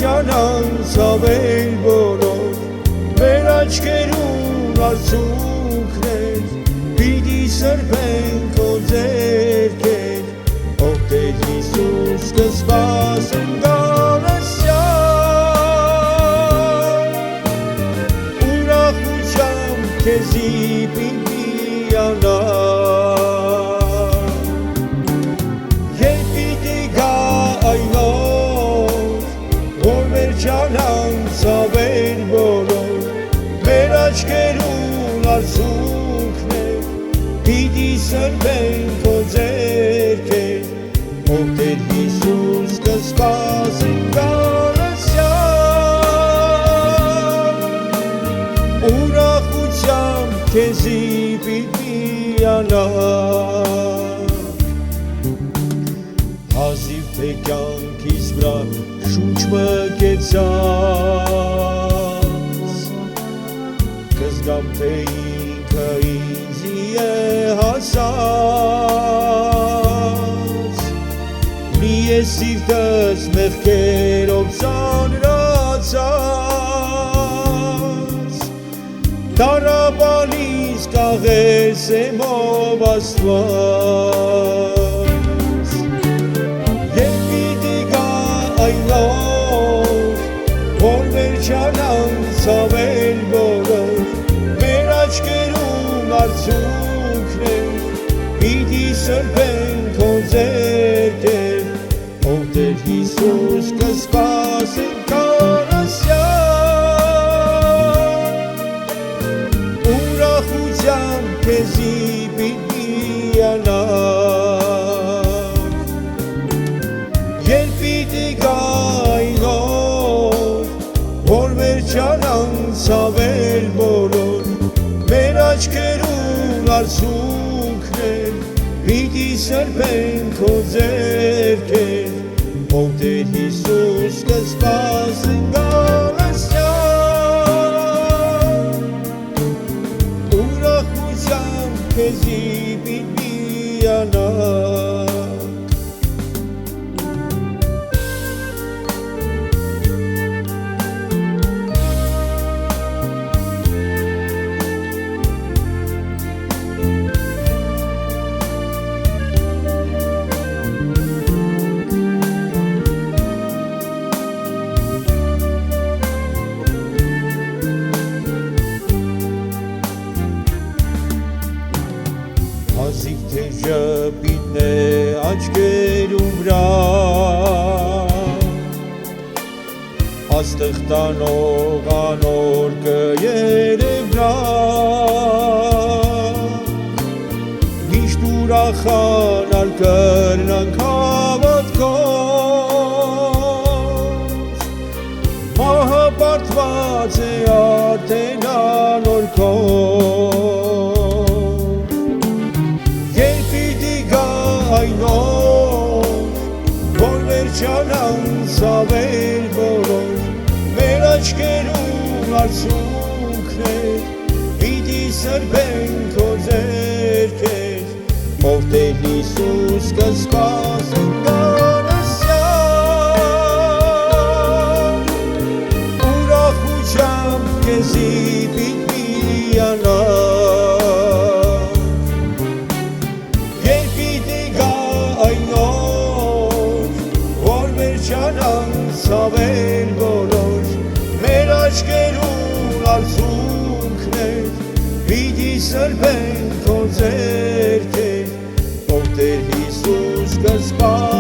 վերջանան ցավել բոլոր մեր աչքերուն արցունքներ պիտի սրբեն քո ձեռքեր ով Տեր Հիսուս կսպասեն գալստյան ուրախությամբ քեզի պիտի անալ երբ պիտի գա այն օր որ վերջանան ցավել բոլոր մեր աչքերուն արցունքներ պիտի սրբեն քո ձեռքեր ով Տեր Հիսուս կսպասեն գալստյան ուրախությամբ քեզի պիտի անալ հազիվ թե կյանքիս վրա շունչ մկեցած կզգամ թե ինքը ինձի է հասած լի է սիրտս մեղքերով ծանրացած տարապալիս կաղեր սեմով Աստված երբ պիտի գա այն օր որ վերջանան ցավել բոլոր մեր աչքերուն արցունքներ պիտի սրբեն քո ձեռքեր ով Տեր Հիսուս կսպասեն գալստյան ուրախությամբ քեզի պիտի անալ երբ պիտի գա այն օր որ վերջանան ցավել բոլոր մեր աչքերուն արցունքներ պիտի սրբեն քո ձեռքեր ով Տեր Հիսուս կսպասեն գալստյան ուրախությամբ քեզի պիտի անալ հազիվ թե ժպիտն է աչքերում վրա աստղ տանող անոր կերևնա միշտ ուրախանալ կրնանք հավատքով մահը պարտված է արդեն անոր այն օր որ վերջանան ցավել բոլոր մեր աչքերուն արցունքներ պիտի սրբեն քո ձեռքեր ով Տեր Հիսուս կսպասեն գալստյան ուրախությամբ քեզի պիտի անալ ցավել բոլոր մեր աչքերուն արցունքներ պիտի սրբեն քո ձեռքեր ով Տեր Հիսուս կսպասեն